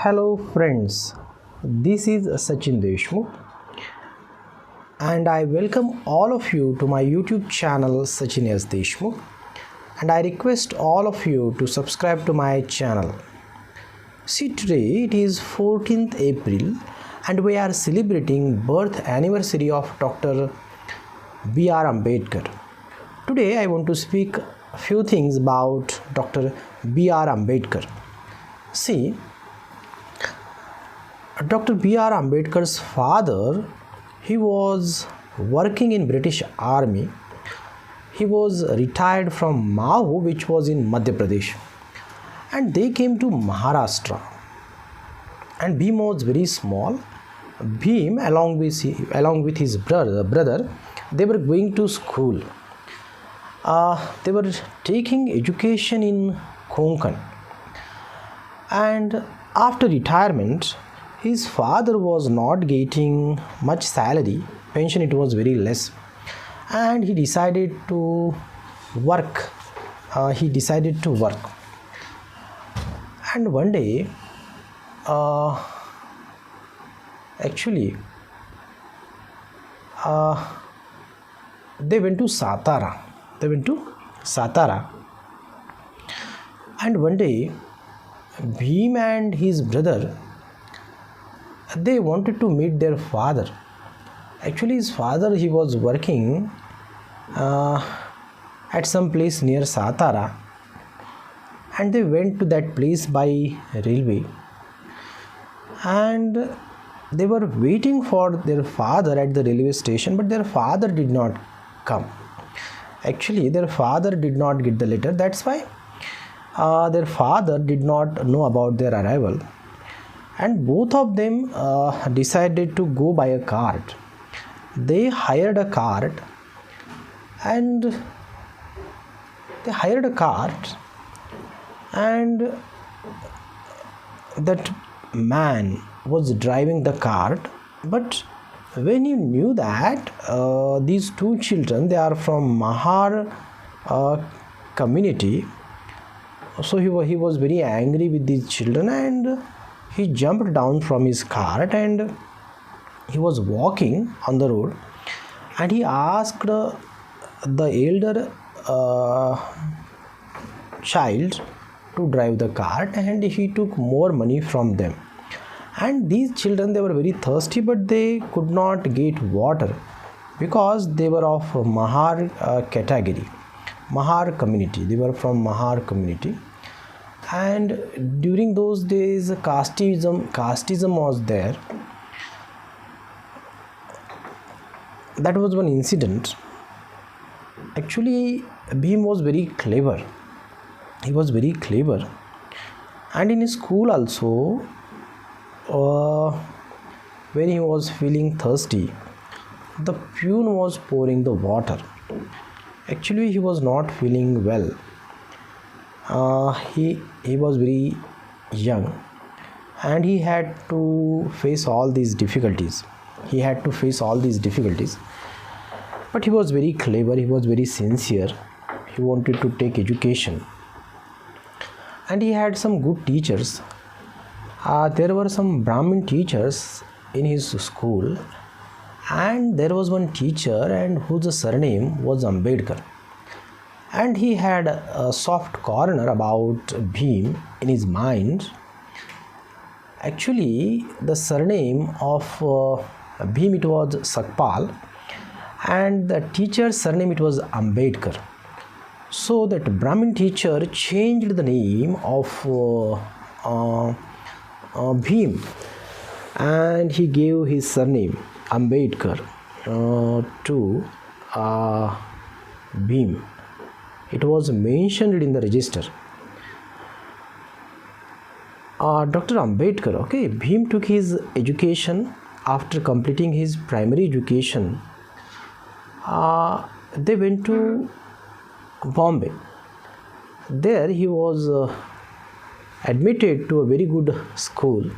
Hello friends, this is Sachin Deshmukh and I welcome all of you to my YouTube channel Sachin S. Deshmukh, and I request all of you to subscribe to my channel. See, today it is 14th April and we are celebrating birth anniversary of Dr. B.R. Ambedkar. Today I want to speak a few things about Dr. B.R. Ambedkar. See, Dr. B.R. Ambedkar's father, he was working in British Army. He was retired from Maho, which was in Madhya Pradesh, and they came to Maharashtra. And Bhim was very small. Bhim, along with his brother, they were going to school. They were taking education in Konkan. And after retirement, his father was not getting much salary, pension it was very less, and he decided to work. And one day, they went to Satara. And one day, Bhim and his brother, they wanted to meet their father. Actually, his father, he was working at some place near Satara, and they went to that place by railway, and they were waiting for their father at the railway station, but their father did not come. Actually, their father did not get the letter. That's why their father did not know about their arrival. And both of them decided to go by a cart. They hired a cart, and that man was driving the cart. But when he knew that these two children, they are from Mahar community, so he was very angry with these children, and he jumped down from his cart and he was walking on the road, and he asked the elder child to drive the cart, and he took more money from them. And these children, they were very thirsty, but they could not get water because they were of Mahar category, Mahar community. They were from Mahar community. And during those days, casteism was there. That was one incident. Actually, Bhim was very clever. He was very clever. And in his school also, when he was feeling thirsty, the peon was pouring the water. Actually, he was not feeling well. He was very young, and he had to face all these difficulties. But he was very clever, he was very sincere. He wanted to take education, and he had some good teachers. There were some Brahmin teachers in his school, and there was one teacher and whose surname was Ambedkar. And he had a soft corner about Bhim in his mind. Actually, the surname of Bhim, it was Sakpal, and the teacher's surname, it was Ambedkar. So that Brahmin teacher changed the name of Bhim, and he gave his surname Ambedkar to Bhim. It was mentioned in the register. Dr. Ambedkar, Bhim took his education. After completing his primary education, they went to Bombay. There he was admitted to a very good school,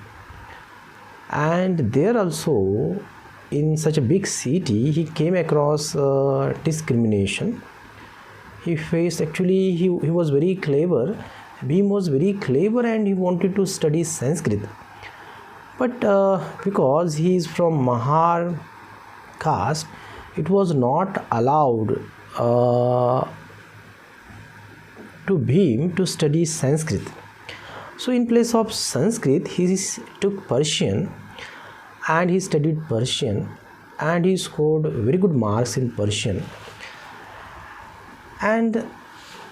and there also, in such a big city, he came across discrimination. He faced, actually, he was very clever. Bhim was very clever, and he wanted to study Sanskrit. But because he is from Mahar caste, it was not allowed to Bhim to study Sanskrit. So in place of Sanskrit, he took Persian and he studied Persian and he scored very good marks in Persian. And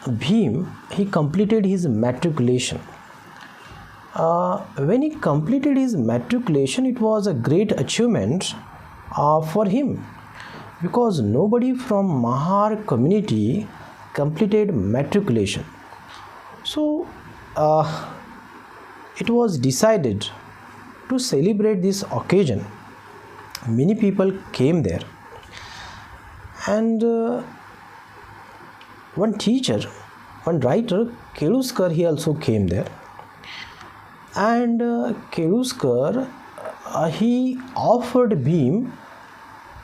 Bhim, he completed his matriculation. When he completed his matriculation, it was a great achievement for him, because nobody from Mahar community completed matriculation. So it was decided to celebrate this occasion. Many people came there, and one teacher, one writer, Keluskar, he also came there. And Keluskar, he offered Bhim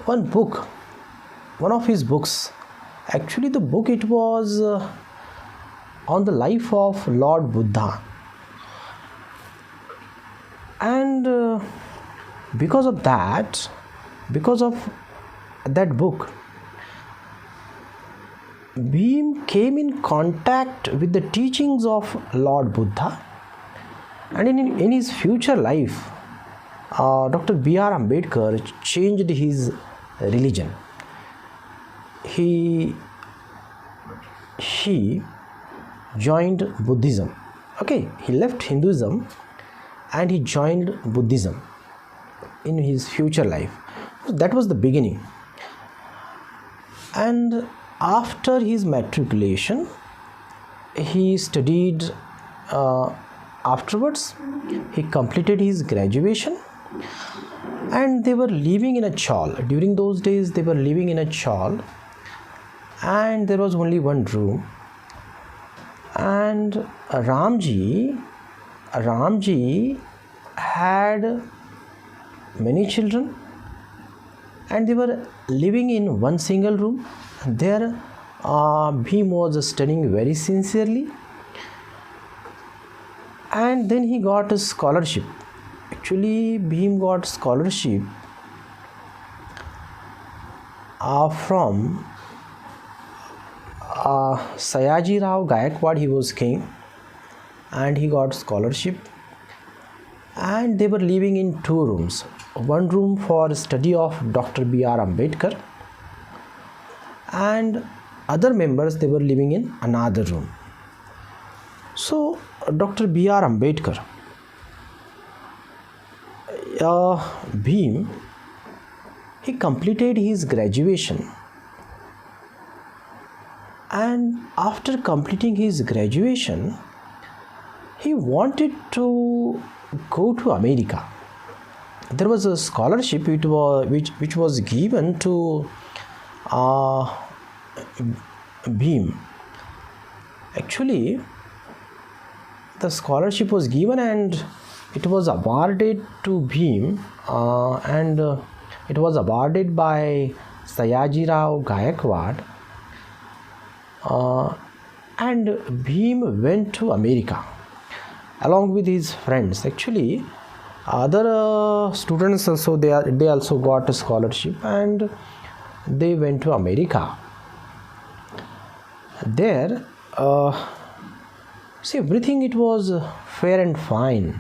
one book, one of his books. Actually, the book, it was on the life of Lord Buddha. And because of that book, Bhim came in contact with the teachings of Lord Buddha. And in his future life, Dr. B.R. Ambedkar changed his religion. He joined Buddhism. Okay, he left Hinduism and he joined Buddhism in his future life. That was the beginning. And after his matriculation, he studied. Afterwards, he completed his graduation, and they were living in a chawl. During those days, they were living in a chawl, and there was only one room. And Ramji had many children, and they were living in one single room. There, Bhim was studying very sincerely. And then he got a scholarship. Actually, Bhim got scholarship from Sayaji Rao Gaikwad. He was king, and he got scholarship. And they were living in two rooms. One room for study of Dr. B.R. Ambedkar, and other members, they were living in another room. So Dr. B.R. Ambedkar, Bhim, he completed his graduation, and after completing his graduation, he wanted to go to America. There was a scholarship which was given to Bhim. Actually, the scholarship was given and it was awarded to Bhim, and it was awarded by Sayaji Rao Gaikwad, and Bhim went to America along with his friends. Actually, other students also, they also got a scholarship and they went to America. There, see, everything, it was fair and fine.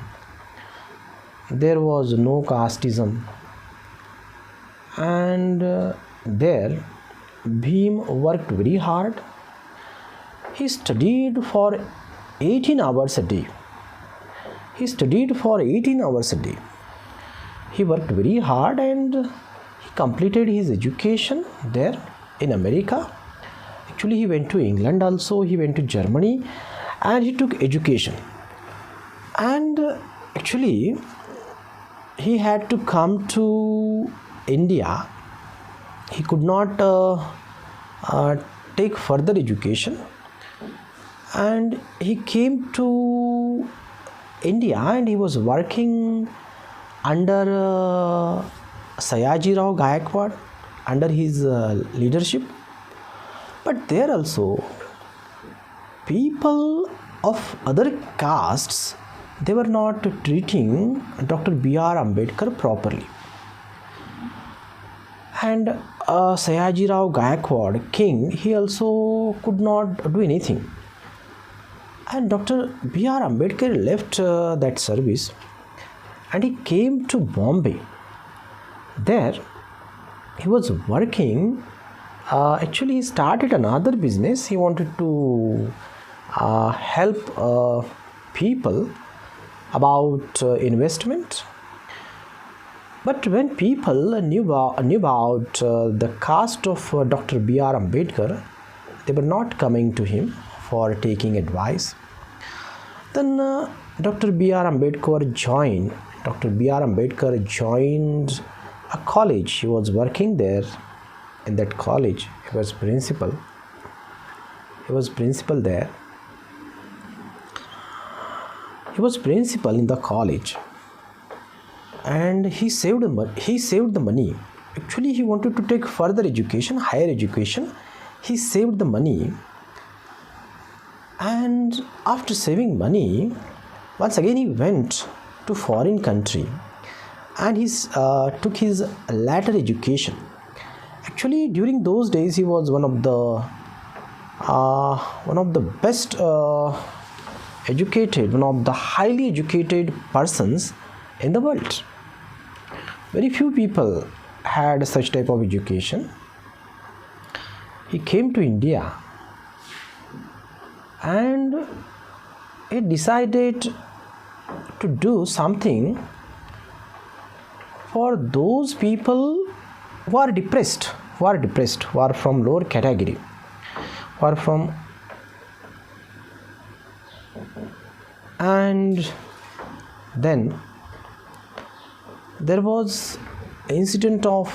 There was no casteism, and there Bhim worked very hard. He studied for 18 hours a day. He worked very hard, and he completed his education there in America. Actually, he went to England also, he went to Germany, and he took education. And actually, he had to come to India. He could not take further education, and he came to India and he was working under Sayaji Rao Gaikwad, under his leadership. But there also, people of other castes, they were not treating Dr. B.R. Ambedkar properly. And Sayaji Rao Gaikwad, king, he also could not do anything. And Dr. B.R. Ambedkar left that service and he came to Bombay. There, he was working. Actually, he started another business. He wanted to help people about investment. But when people knew about the caste of Dr. B.R. Ambedkar, they were not coming to him for taking advice. Then Dr. B.R. Ambedkar joined. Dr. B.R. Ambedkar joined a college. He was working there in that college. He was principal. He was principal there. He was principal in the college. And he saved the money. Actually, he wanted to take further education, higher education. He saved the money. And after saving money, once again he went to foreign country and he took his latter education. Actually, during those days, he was one of the best educated, one of the highly educated persons in the world. Very few people had such type of education. He came to India and he decided to do something for those people who are depressed, who are from lower category, who are from. And then there was incident of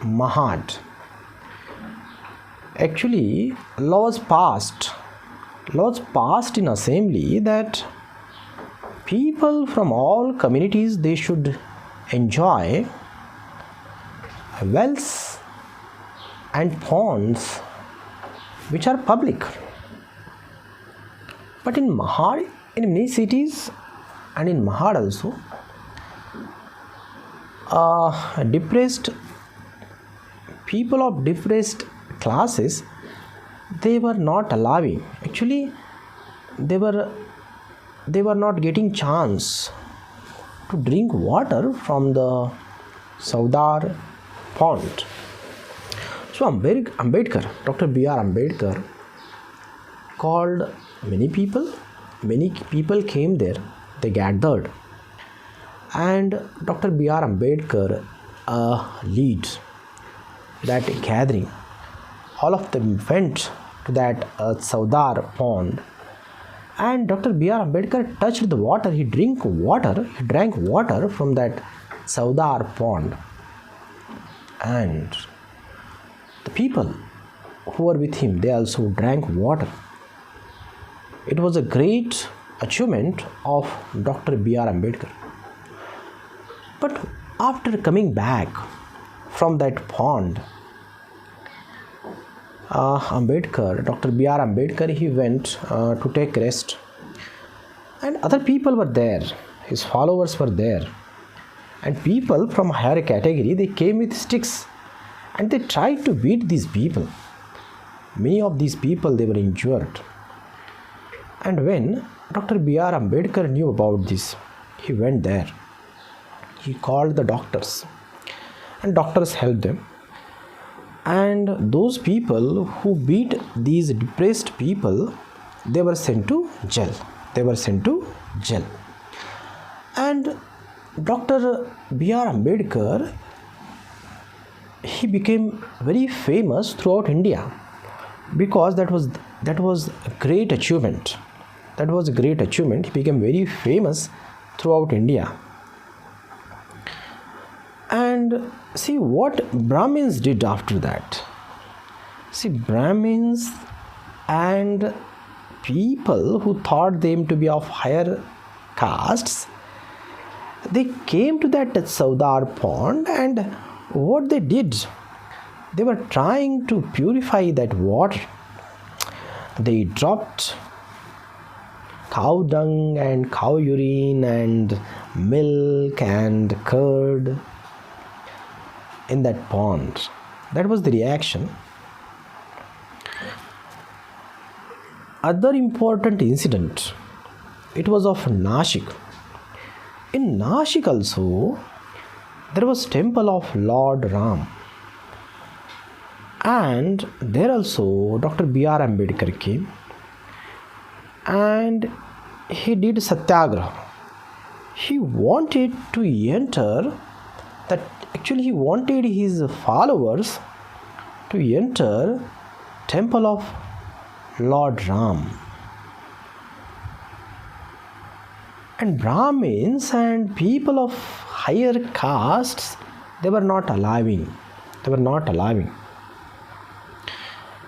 Mahad. Actually, laws passed in assembly that people from all communities, they should enjoy wells and ponds which are public. But in Mahad, in many cities and in Mahad also, depressed people of depressed classes, they were not allowing. Actually, they were not getting chance to drink water from the Saudar pond. So Ambedkar, Dr. B.R. Ambedkar called many people. Many people came there. They gathered. And Dr. B.R. Ambedkar leads that gathering. All of them went to that Saudar pond. And Dr. B.R. Ambedkar touched the water. He drank water from that Saudar pond. And the people who were with him, they also drank water. It was a great achievement of Dr. B.R. Ambedkar. But after coming back from that pond, Dr. B.R. Ambedkar, he went to take rest. And other people were there. His followers were there. And people from higher category, they came with sticks. And they tried to beat these people. Many of these people, they were injured. And when Dr. B.R. Ambedkar knew about this, he went there. He called the doctors. And doctors helped them. And those people who beat these depressed people, they were sent to jail. And Dr. B.R. Ambedkar, he became very famous throughout India because that was a great achievement. He became very famous throughout India. And see what Brahmins did after that. See, Brahmins and people who thought them to be of higher castes, they came to that Saudar pond, and what they did, they were trying to purify that water. They dropped cow dung and cow urine and milk and curd in that pond. That was the reaction. Other important incident, it was of Nashik. In Nashik also, there was temple of Lord Ram. And there also Dr. B.R. Ambedkar came and he did satyagraha. He wanted to enter that, actually he wanted his followers to enter temple of Lord Ram. And Brahmins and people of higher castes, they were not allowing.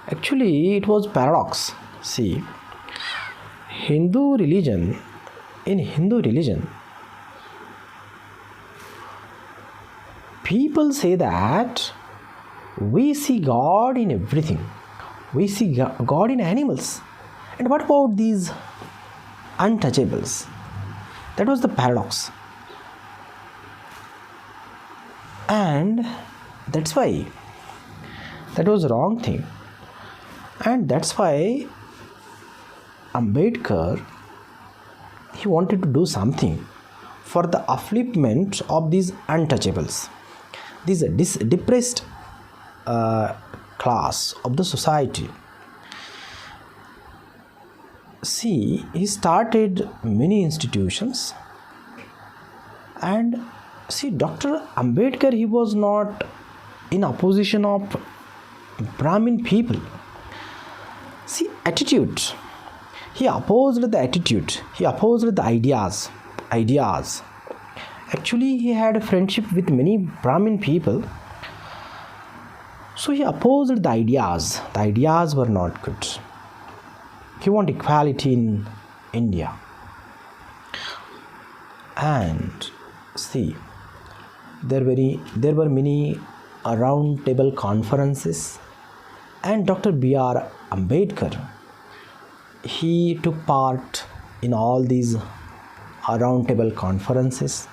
Actually, it was paradox. See, in Hindu religion, people say that we see God in everything. We see God in animals. And what about these untouchables? That was the paradox. And that's why that was the wrong thing. And that's why Ambedkar, he wanted to do something for the upliftment of these untouchables, these depressed class of the society. See, he started many institutions, and see, Dr. Ambedkar, he was not in opposition of Brahmin people. See, attitude. He opposed the attitude. He opposed the ideas. Actually, he had a friendship with many Brahmin people. So he opposed the ideas. The ideas were not good. He wanted equality in India. And see, there were many round table conferences, and Dr. B.R. Ambedkar, he took part in all these round table conferences.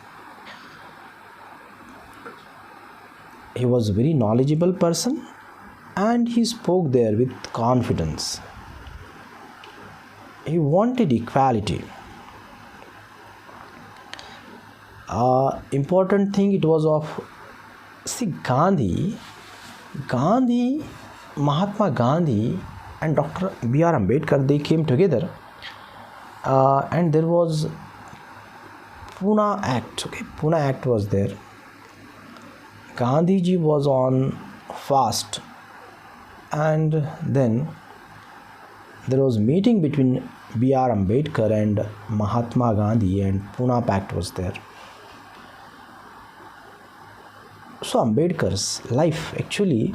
He was a very knowledgeable person and he spoke there with confidence. He wanted equality. Important thing, it was of, see, Gandhi, Mahatma Gandhi and Dr. B.R. Ambedkar, they came together, and there was Pune Act. Okay, Pune Act was there. Gandhiji was on fast, and then there was meeting between B.R. Ambedkar and Mahatma Gandhi, and Pune Pact was there. So Ambedkar's life, actually,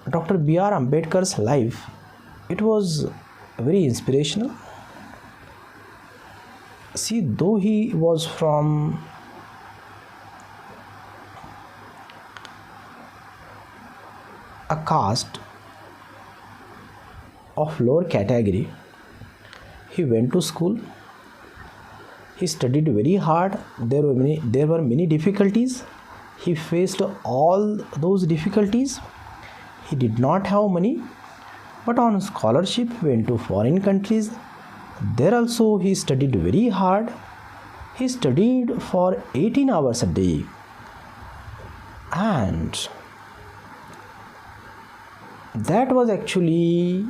Dr. B.R. Ambedkar's life, it was very inspirational. See, though he was from a caste of lower category, he went to school. He studied very hard. There were many difficulties. He faced all those difficulties. He did not have money, but on scholarship went to foreign countries. There also he studied very hard. He studied for 18 hours a day, and that was actually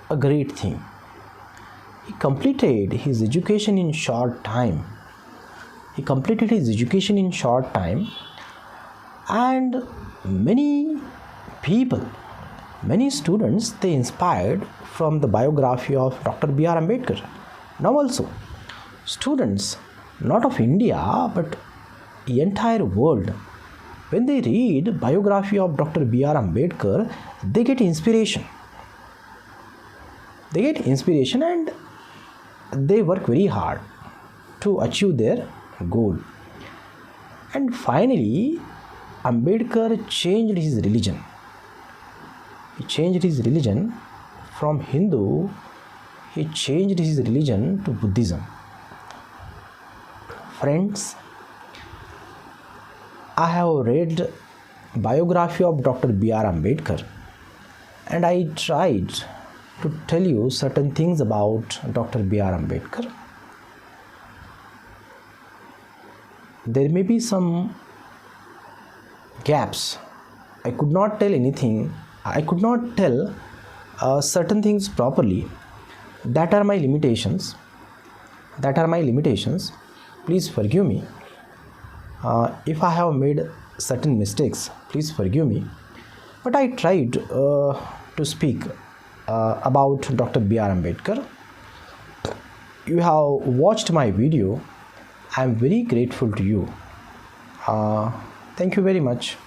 a great thing. He completed his education in short time. And many people, many students, they inspired from the biography of Dr. B.R. Ambedkar. Now also, students, not of India, but the entire world, when they read biography of Dr. B.R. Ambedkar, they get inspiration. And they work very hard to achieve their goal. And finally, Ambedkar changed his religion. He changed his religion From Hindu, he changed his religion to Buddhism. Friends, I have read biography of Dr. B.R. Ambedkar, and I tried to tell you certain things about Dr. B.R. Ambedkar. There may be some gaps. I could not tell anything. I could not tell certain things properly. That are my limitations. Please forgive me. If I have made certain mistakes, please forgive me. But I tried to speak about Dr. B.R. Ambedkar. You have watched my video. I am very grateful to you. Thank you very much.